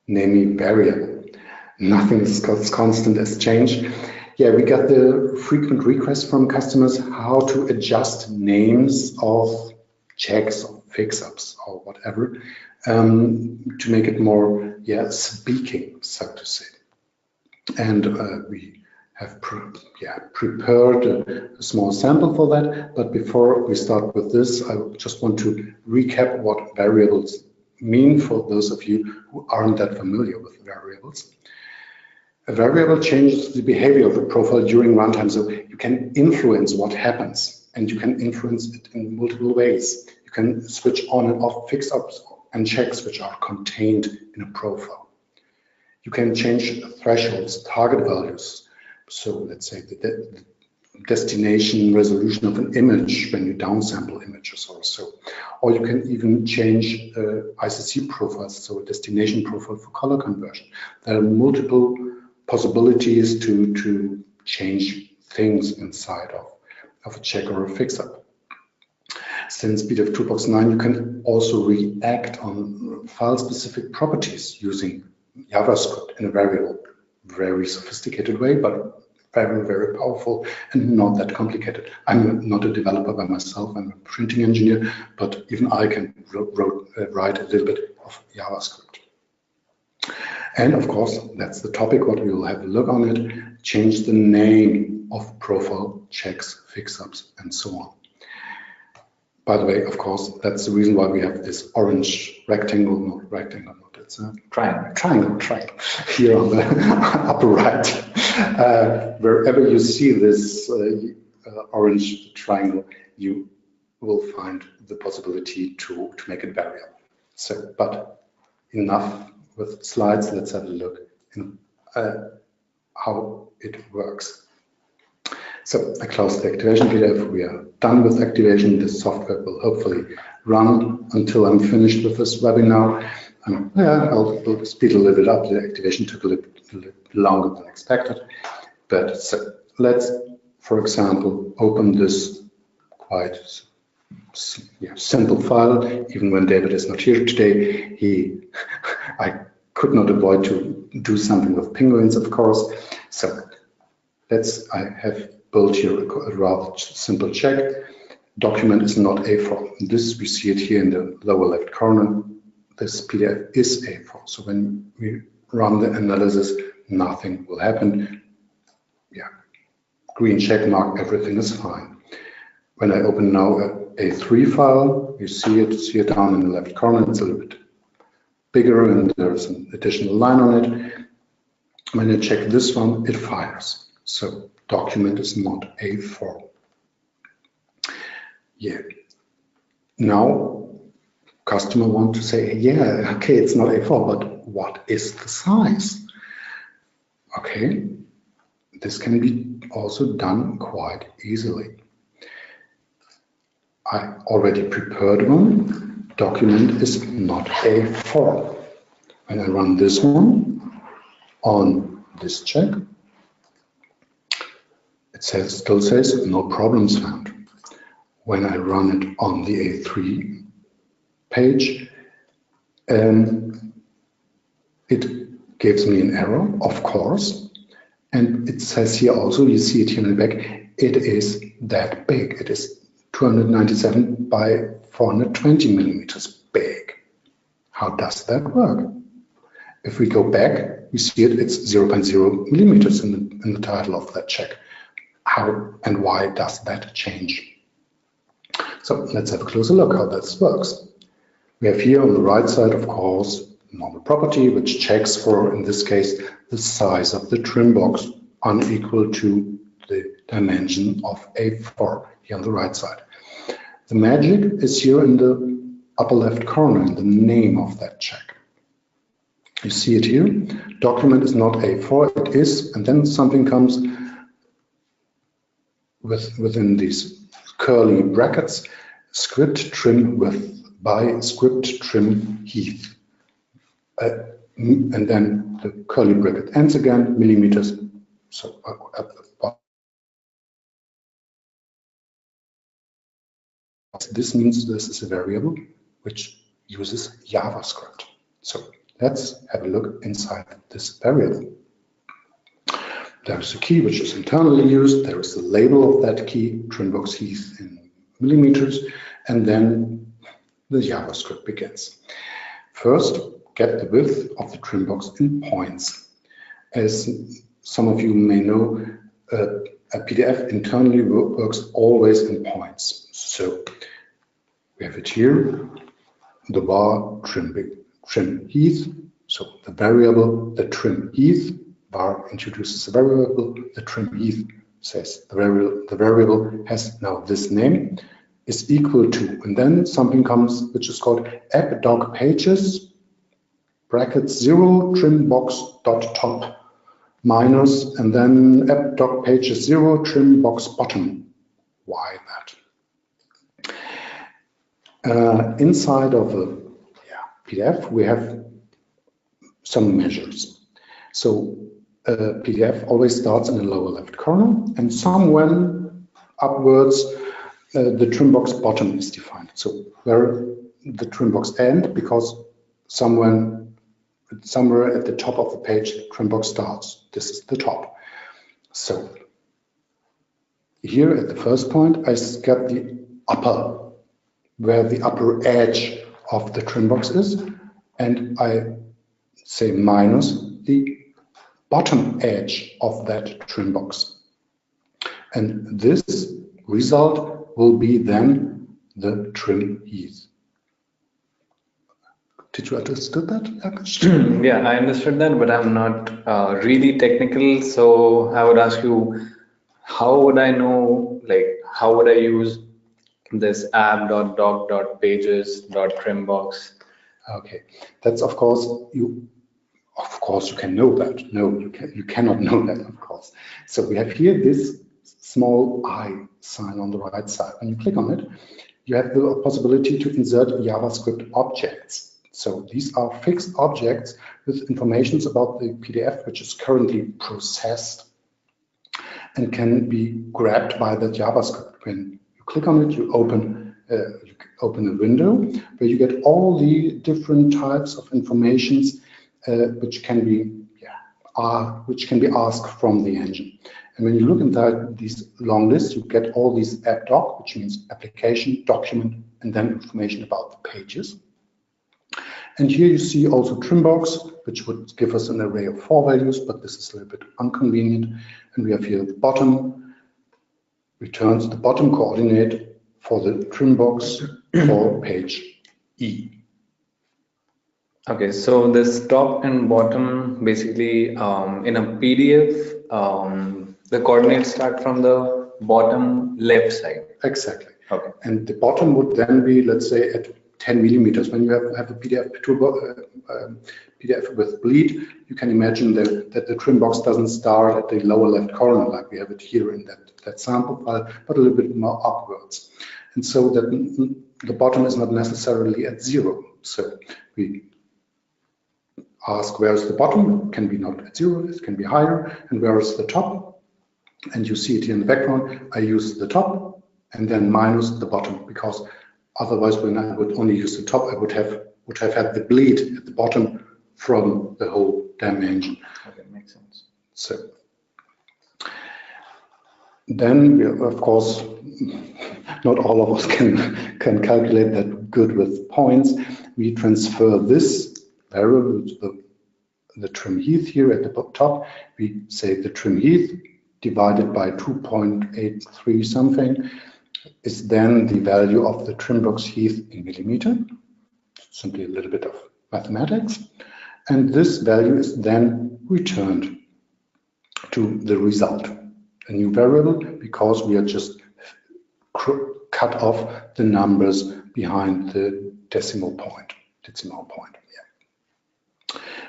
namely variable. Nothing is constant as change. Yeah, we got the frequent requests from customers how to adjust names of checks or fix-ups or whatever to make it more, speaking, so to say. And we have prepared a small sample for that. But before we start with this, I just want to recap what variables mean for those of you who aren't that familiar with variables. A variable changes the behavior of a profile during runtime, so you can influence what happens, and you can influence it in multiple ways. You can switch on and off fix-ups and checks which are contained in a profile. You can change thresholds, target values. So let's say the destination resolution of an image when you downsample images or so. Or you can even change ICC profiles, so a destination profile for color conversion. There are multiple possibilities to change things inside of a check or a fix-up. Since pdfToolbox 9, you can also react on file-specific properties using JavaScript in a very sophisticated way, but very, very powerful and not that complicated. I'm not a developer by myself, I'm a printing engineer, but even I can write a little bit of JavaScript. And of course, that's the topic, what we will have a look on it, change the name of profile, checks, fix-ups, and so on. By the way, of course, that's the reason why we have this orange rectangle, it's a triangle here on the upper right. Wherever you see this orange triangle, you will find the possibility to make it variable. So, but enough with slides, let's have a look in how it works. So I close the activation PDF. We are done with activation. This software will hopefully run until I'm finished with this webinar. And I'll speed a little bit up. The activation took a little longer than expected. But so let's, for example, open this quite simple file. Even when David is not here today, I could not avoid to do something with penguins, of course. So I have built here a rather simple check. Document is not A4. This, we see it here in the lower left corner. This PDF is A4. So when we run the analysis, nothing will happen. Yeah, green check mark, everything is fine. When I open now a A3 file, you see it's here down in the left corner. It's a little bit bigger and there's an additional line on it. When I check this one, it fires. So document is not A4. Yeah. Now, customer want to say, yeah, okay, it's not A4, but what is the size? Okay, this can be also done quite easily. I already prepared one. Document is not A4. When I run this one on this check, it still says no problems found. When I run it on the A3 page, it gives me an error, of course, and it says here also, you see it here in the back, it is that big. It is 297 by 420 millimeters big. How does that work? If we go back, we see it's 0.0 millimeters in the title of that check. How and why does that change? So let's have a closer look how this works. We have here on the right side, of course, normal property, which checks for, in this case, the size of the trim box unequal to the dimension of A4 here on the right side. The magic is here in the upper left corner, in the name of that check. You see it here. Document is not A4, it is, and then something comes within these curly brackets, script trim width by script trim height. And then the curly bracket ends again, millimeters. So at the bottom. This means this is a variable which uses JavaScript. So Let's have a look inside this variable. There is a key which is internally used. There is the label of that key, trimbox heath in millimeters, and then the JavaScript begins. First, get the width of the trimbox in points. As some of you may know, a PDF internally works always in points. So we have it here, the var trim heath. So the variable, the trim heath, var introduces the variable, the trim heath says the variable has now this name, is equal to, and then something comes which is called app.doc pages, brackets 0, trimbox dot top, minus, and then app.doc pages 0, trimbox bottom. Why that? Inside of a PDF, we have some measures. So PDF always starts in the lower left corner, and somewhere upwards the trimbox bottom is defined. So where the trimbox end, because somewhere at the top of the page, trimbox starts. This is the top. So here at the first point, I get the upper, where the upper edge of the trimbox is, and I say minus the bottom edge of that trimbox. And this result will be then the trim heath. Did you understand that? Yeah, I understood that, but I'm not really technical. So I would ask you, how would I know, like, how would I use this app.doc.pages.trimbox? Okay, that's of course you can know that. No, you cannot know that, of course. So we have here this small I sign on the right side. When you click on it, you have the possibility to insert JavaScript objects. So these are fixed objects with information about the PDF which is currently processed and can be grabbed by the JavaScript. When you click on it, you open a window where you get all the different types of informations which can be asked from the engine. And when you look inside these long lists, you get all these app.doc, which means application, document, and then information about the pages. And here you see also trimbox, which would give us an array of 4 values, but this is a little bit inconvenient. And we have here the bottom, returns the bottom coordinate for the trimbox for page E. Okay, so this top and bottom, basically in a PDF, the coordinates start from the bottom left side. Exactly. Okay. And the bottom would then be, let's say, at 10 millimeters. When you have a PDF with bleed, you can imagine that the trim box doesn't start at the lower left corner like we have it here in that sample file, but a little bit more upwards. And so that the bottom is not necessarily at 0. So we ask where is the bottom, it can be not at 0, it can be higher, and where is the top? And you see it here in the background. I use the top and then minus the bottom, because otherwise when I would only use the top, I would have had the bleed at the bottom from the whole dimension. Okay, makes sense. So then we, of course, not all of us can calculate that good with points. We transfer this variable to the trim heath here at the top. We say the trim heath divided by 2.83 something is then the value of the trim box heath in millimeter. Simply a little bit of mathematics. And this value is then returned to the result, a new variable, because we are just cut off the numbers behind the decimal point. Yeah.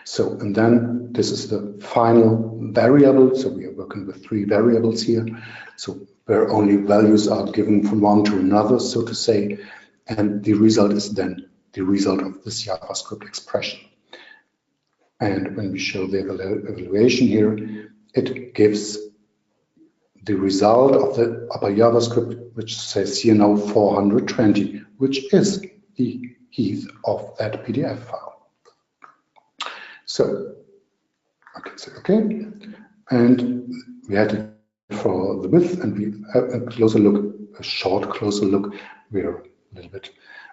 So, and then this is the final variable. So we are working with 3 variables here. So where only values are given from one to another, so to say, and the result is then the result of this JavaScript expression. And when we show the evaluation here, it gives the result of the upper JavaScript, which says here now 420, which is the heath of that PDF file. So I can say okay, and we had it for the width, and we have a closer look, a short closer look. We're a little bit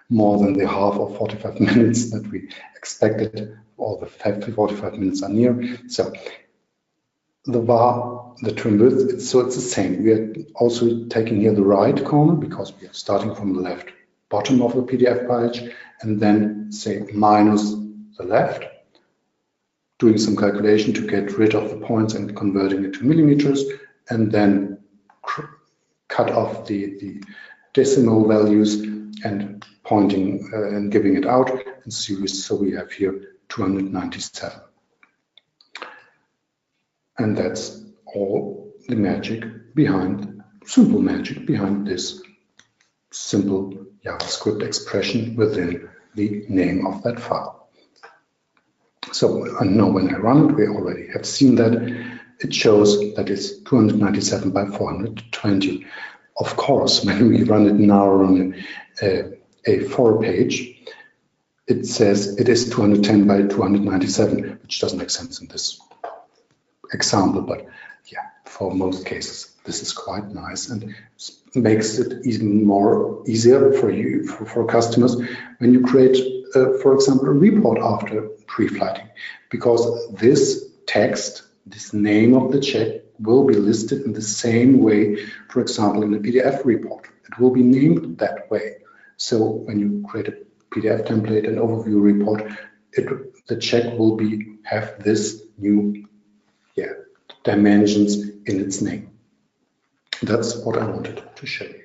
more than the half of 45 minutes that we expected, or the 45 minutes are near. So the var, the trim width, it's the same. We are also taking here the right corner because we are starting from the left bottom of the PDF page, and then say minus the left, doing some calculation to get rid of the points and converting it to millimeters, and then cut off the decimal values and pointing and giving it out in series. So we have here 297. And that's all the magic behind, simple magic behind this simple JavaScript expression within the name of that file. So I know when I run it, we already have seen that it shows that it's 297 by 420. Of course, when we run it now on a for page, it says it is 210 by 297, which doesn't make sense in this example, but yeah, for most cases, this is quite nice and makes it even more easier for you, for customers, when you create, for example, a report after pre-flighting, because this text, this name of the check, will be listed in the same way, for example, in a PDF report. It will be named that way. So when you create a PDF template and overview report, the check will have this new dimensions in its name. That's what I wanted to show you.